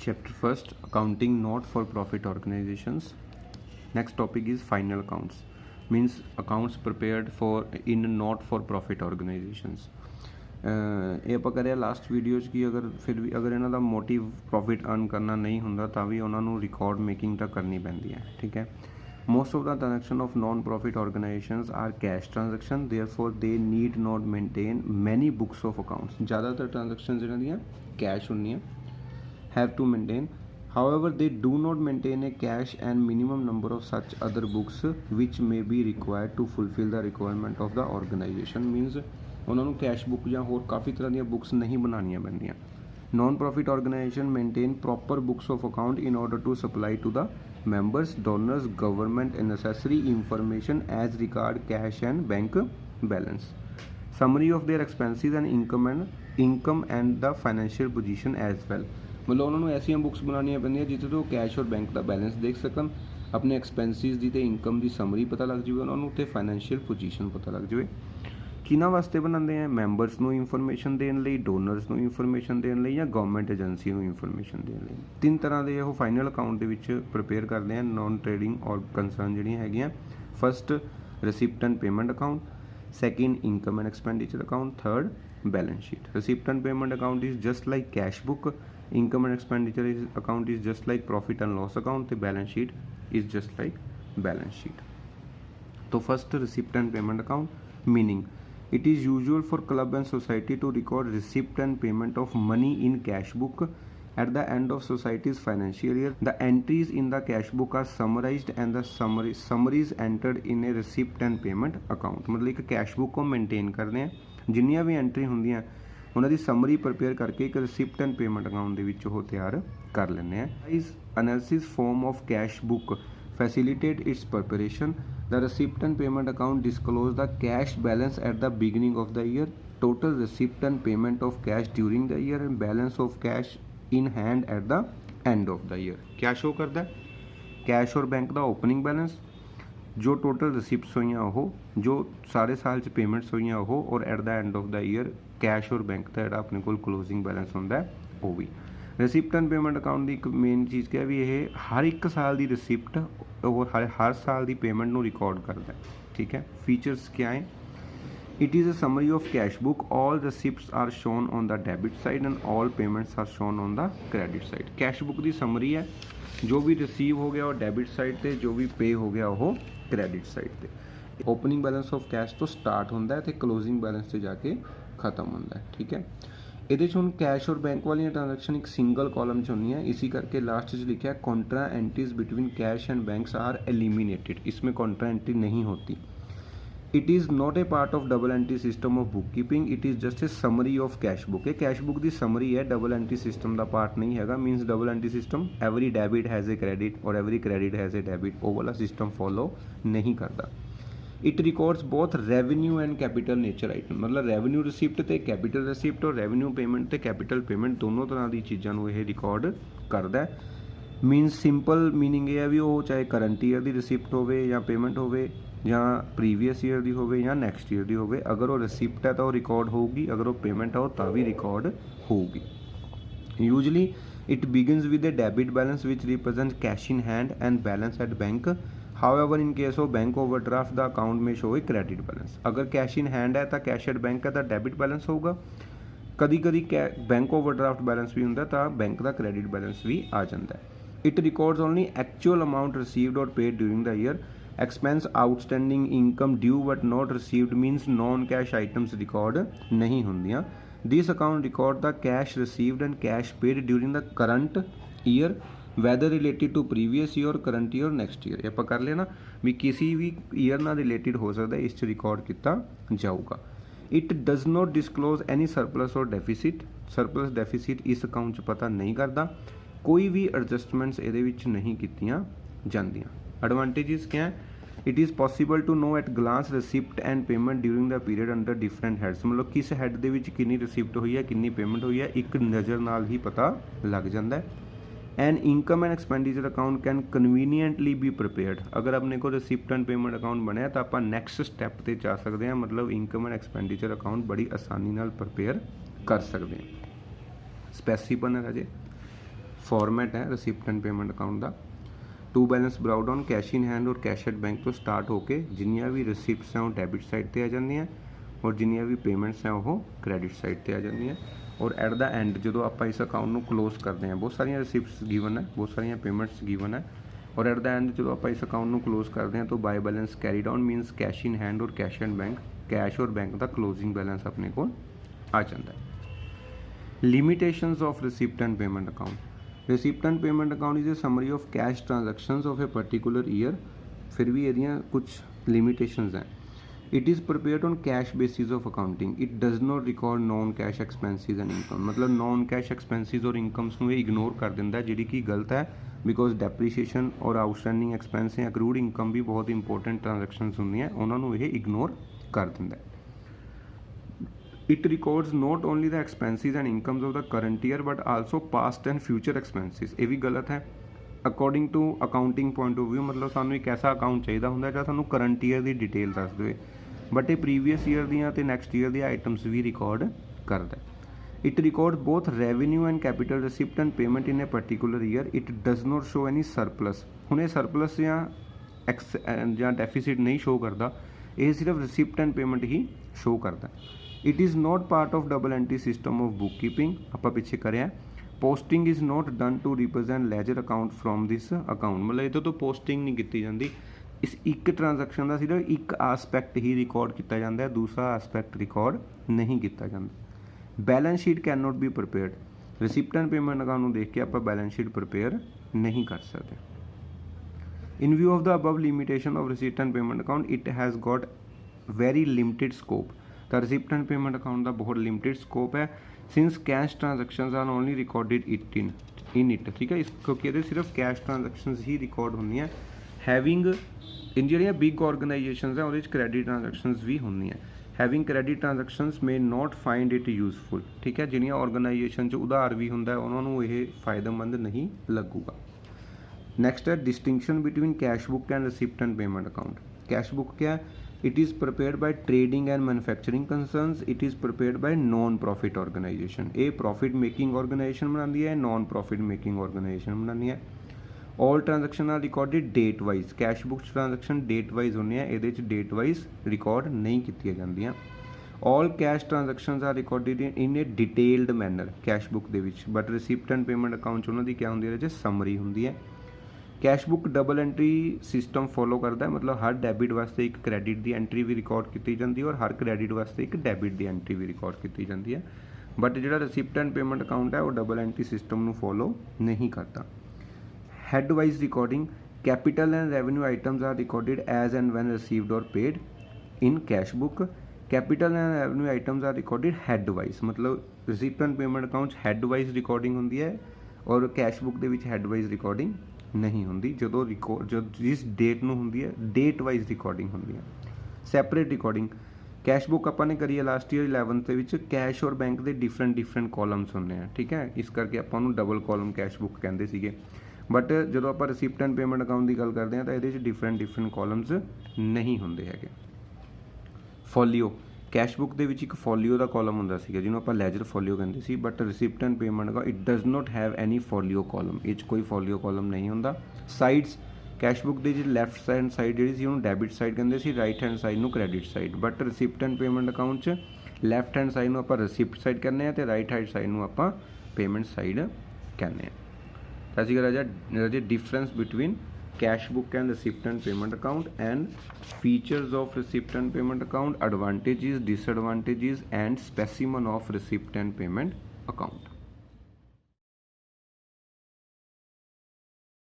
Chapter first, accounting not for profit organizations. Next topic is final accounts, means accounts prepared for in not for profit organizations. ਇਹ ਆਪਾਂ ਕਰਿਆ last video 'ਚ ਕਿ ਫਿਰ ਵੀ ਅਗਰ ਇਹਨਾਂ ਦਾ ਮੋਟਿਵ ਪ੍ਰੋਫਿਟ ਅਰਨ ਕਰਨਾ ਨਹੀਂ ਹੁੰਦਾ ਤਾਂ ਵੀ ਉਹਨਾਂ ਨੂੰ ਰਿਕਾਰਡ ਮੇਕਿੰਗ ਤਾਂ ਕਰਨੀ ਪੈਂਦੀ ਹੈ, ਠੀਕ ਹੈ। Most of the transaction of non-profit organizations are cash transaction, therefore they need not maintain many books of accounts. ज़्यादातर transactions जिन्हां दियां cash होंदियां have to maintain. However, they do not maintain a cash and minimum number of such other books which may be required to fulfill the requirement of the organization. Means ਉਹਨਾਂ ਨੂੰ cash book ਜਾਂ ਹੋਰ ਕਾਫੀ ਤਰ੍ਹਾਂ ਦੀਆਂ books ਨਹੀਂ ਬਣਾਉਣੀਆਂ ਪੈਂਦੀਆਂ। Non profit organisation maintain proper books of account in order to supply to the members, donors, government and necessary information as regard cash and bank balance. Summary of their expenses and income and the financial position as well. मतलब उन्होंने ऐसी books बनानी पैंदियां जिथे तो cash और bank का balance देख सकन, अपने एक्सपेंसिस की तो इनकम की समरी पता लग जाए उन्होंने, तो फाइनैशियल पोजीशन पता लग जाए। किन्हां वास्ते बनाते हैं? मैंबरस नूं इंफॉर्मेशन देने लई, डोनर्स नूं इंफॉर्मेशन देने लई, या गवर्नमेंट एजेंसी नूं इंफॉर्मेशन देने लई। तीन तरह के वो फाइनल अकाउंट दे विच प्रिपेयर करते हैं नॉन ट्रेडिंग और कंसर्न जिहड़ियां हैगियां। First receipt and payment account, second income and expenditure account, third balance sheet. Receipt and payment account is just like cash book, income and expenditure account is just like profit and loss account, तो balance sheet is just like balance sheet. तो first receipt and payment account, meaning it is usual for club and society to record receipt and payment of money in cash book at the end of society's financial year. The entries in the cash book are summarized and the summaries entered in a receipt and payment account. मतलब एक cash book को maintain करते हैं, जिन्नियां भी entry होंदियां उन्हां दी summary prepare करके एक रिसिप्ट एंड पेमेंट अकाउंट दे विच ਉਹ ਤਿਆਰ कर ਲੈਂਦੇ हैं। इस analysis form of cash book facilitate its preparation. The receipt and payment account disclose the cash balance at the beginning of the year, total receipt and payment of cash during the year, and balance of cash in hand at the end of the year. क्या show करता है? Cash और bank का opening balance, जो total receipts हुई वो, जो सारे साल च पेमेंट्स हुई वो, और at the end of the year cash और बैंक का जो अपने को क्लोजिंग बैलेंस होंदा है वो भी। रिसिप्ट एंड पेमेंट अकाउंट की एक मेन चीज़ क्या भी ये हर एक साल की रिसिप्ट और हर साल की पेमेंट को रिकॉर्ड करता है, ठीक है। फीचर्स क्या है? It is a summary of cash book, all receipts are shown on the debit side and all payments are shown on the credit side. Cash book की समरी है, जो भी रिसीव हो गया वो डेबिट साइड से, जो भी पे हो गया वो क्रेडिट साइड से। ओपनिंग बैलेंस ऑफ कैश तो स्टार्ट होता है तो क्लोजिंग बैलेंस से जाके खत्म होता है, ठीक है। ਇਹਦੇ 'ਚ ਹੁਣ कैश और बैंक वाली ट्रांजैक्शन एक सिंगल कॉलम 'ਚ होनी है, इसी करके लास्ट लिखा है contra entries between cash and banks are eliminated. इसमें कॉन्ट्रा एंट्री नहीं होती। It is not a part of double entry system of book keeping, it is just a summary of cash book. ये cash book की summary है, double entry system का part नहीं है। Means double entry system every debit has a credit और every credit has a debit, वो वाला system follow नहीं करता। It records both revenue and capital nature item, मतलब रेवेन्यू रिसिप्ट तो कैपिटल रिसिप्ट और रेवेन्यू पेमेंट तो कैपिटल पेमेंट दोनों तरह की चीज़ों को यह रिकॉर्ड करता है। मीनस सिंपल मीनिंग ये है भी वो चाहे करंट ईयर की रिसिप्ट हो या पेमेंट हो या प्रीवियस ईयर की हो या नैक्सट ईयर की हो, अगर वो रिसिप्ट है तो वो रिकॉर्ड होगी, अगर वो पेमेंट है तो भी रिकॉर्ड होगी। Usually it begins with A debit balance which represent cash in hand and balance at bank. However, in case of bank overdraft, the account may show a credit balance. अगर cash in hand है तो cash at bank है तो debit balance होगा। कभी कभी bank overdraft balance भी होंगे तो बैंक का क्रेडिट बैलेंस भी आ जाता है। It records only actual amount received और paid during the year. Expense outstanding income due but not received means non cash items record नहीं होंदियां। This account record the cash received and cash paid during the current year whether related to previous year, current year, next year. आप कर लेना भी किसी भी year ना related हो सकता है, इस रिकॉर्ड किया जाऊगा। It does not disclose any surplus और डेफिसिट। सरप्लस डेफिसिट इस अकाउंट च पता नहीं करता। कोई भी एडजस्टमेंट्स ये नहीं कीतियां जांदियां। एडवांटेजेस क्या है? It is possible to know at glance receipt and payment during the period under different heads, मतलब किस हैड के कितनी रिसिप्ट हुई है, कितनी पेमेंट हुई है, एक नज़र नाल ही पता लग जाता है। And income and expenditure account can conveniently be prepared. अगर अपने को रिसिप्ट एंड पेमेंट अकाउंट बनया तो आप नैक्सट स्टैप पर जा सकते हैं, मतलब इनकम एंड एक्सपेंडिचर अकाउंट बड़ी आसानी नाल प्रिपेयर कर सकते हैं। स्पैसीफिक है राजे। फॉर्मेट है रिसिप्ट एंड पेमेंट अकाउंट का। To balance brought on cash in hand और कैश एट बैंक तो स्टार्ट होके जिन्नियां भी रिसिप्ट्स हैं वो डेबिट साइड पर आ जांदियां और जिन्नियां भी पेमेंट्स हैं वो क्रेडिट साइड पर आ जांदियां। और एट द एंड जो आप इस अकाउंट को क्लोज करते हैं बहुत सारिया रिसिप्ट्स गिवन है, बहुत सारिया पेमेंट्स गिवन है, और एट द एंड जो आप इस अकाउंट को क्लोज करते हैं तो by balance carried on मीनस cash in hand और कैश एंड बैंक, कैश और बैंक का क्लोजिंग बैलेंस अपने को आ जाता है। Limitations of receipt and payment account. Receipt and payment account is a summary of cash transactions of a particular year. फिर भी area कुछ लिमिटेशंस हैं। It is prepared on cash basis of accounting. It does not record non cash expenses and income. मतलब non cash expenses और incomes को ignore कर दिंदा है, जिहड़ी कि गलत है, बिकॉज डेप्रीशिएशन और आउटस्टैंडिंग एक्सपेंस या अक्रूड इनकम भी बहुत इंपॉर्टेंट ट्रांजैक्शंस होंदियां, उन्होंने ये इग्नोर कर दिंदा है। It records not only the expenses and incomes of the current year but also past and future expenses। ये भी गलत है according to accounting point of view. मतलब सानू एक ऐसा अकाउंट चाहिए होंगे जो सानू करंट ईयर की डिटेल दस दे, बट ये प्रीवियस ईयर दियां ते नैक्सट ईयर दी आइटम्स भी रिकॉर्ड करता है। It record both revenue and capital receipt and payment in a particular year. It does not show any surplus. हुण ये सरप्लस या डेफिसिट नहीं शो करता, ये सिर्फ रिसिप्ट एंड पेमेंट ही शो करता है। It is not part of double entry system of book keeping. आप पिछे करें posting is not done to represent ledger account from this account. मतलब ये तो पोस्टिंग नहीं की जाती। इस एक ट्रांजैक्शन का सिर्फ एक आस्पैक्ट ही रिकॉर्ड किया जाता है, दूसरा आस्पैक्ट रिकॉर्ड नहीं किया जाता। Balance sheet can not be prepared. Receipt and payment account देख के आप बैलेंस शीट प्रिपेयर नहीं कर सकते। In view of the above limitation of receipt and payment account it has got very limited scope. तो रिसिप्ट एंड पेमेंट अकाउंट का बहुत limited scope है since cash transactions are only recorded in it. ठीक है, इस क्योंकि ये सिर्फ कैश ट्रांजैक्शंस ही रिकॉर्ड होंगी। हैविंग इन जो बिग ऑर्गेनाइजेशंस है वो क्रेडिट ट्रांजैक्शंस भी होंगी। Having credit transactions may not find it useful. ठीक है, जिहड़ियां ऑर्गेनाइजेशन च उधार भी होंदा है उन्होंने ये फायदेमंद नहीं लगूगा। नैक्सट है distinction between cash book and receipt and payment account. Cash book क्या है? It is prepared by trading and manufacturing concerns. It is prepared by non-profit organization। A profit making organization बनाती है, non profit making organization बनाती है। All transaction are recorded date wise। Cash book transaction date wise होने हैं, ये date wise record नहीं की जाती। All cash transactions are recorded in a detailed manner cash book they which, but receipt and payment account उन्हों की क्या होंगी है, समरी होंगी है। Cash book double entry system follow करता है। मतलब हर डेबिट वास्ते एक क्रेडिट की एंट्री भी रिकॉर्ड की जाती है और हर क्रेडिट वास्ते एक डेबिट की एंट्री भी रिकॉर्ड की जाती है। बट जो रिसिप्ट एंड पेमेंट अकाउंट है वो डबल एंट्री सिस्टम को फॉलो नहीं करता। Head wise recording. Capital and revenue items are recorded as and when received और paid in cash book. Capital and revenue items are recorded head wise. मतलब receipt and payment account head wise recording होंगी है और cash book के head wise recording नहीं होंगी। जो record जो जिस डेट में होंगी है डेट वाइज रिकॉर्डिंग होंगी है। Separate recording. कैश बुक अपने करिए लास्ट ईयर 11th कैश और बैंक के डिफरेंट कॉलम्स होंगे हैं। ठीक है, इस करके अपन डबल कॉलम कैश बुक कहते थे। बट जो आप रिसिप्ट एंड पेमेंट अकाउंट की गल करते हैं तो ये डिफरेंट कॉलम्स नहीं होंगे है। फॉलियो। कैश बुक के एक फॉलियो का कॉलम होंगे जिन्होंने आप लैजर फॉलियो कहते सी, बट रिसिप्ट एंड पेमेंट का it does not have any folio column. ये कोई फॉलियो कॉलम नहीं होंगे। साइड्स। कैश बुक की लैफ्ट हैंड साइड जी डेबिट साइड कहते राइट हैंड साइड में credit side, but receipt and payment account left hand side में आप रिसिप्ट साइड कहने हैं तो राइट हैंड साइड में आप पेमेंट साइड कहने हैं। असी राजा difference between cash book and receipt and payment account and features of receipt and payment account, advantages, disadvantages and specimen of receipt and payment account.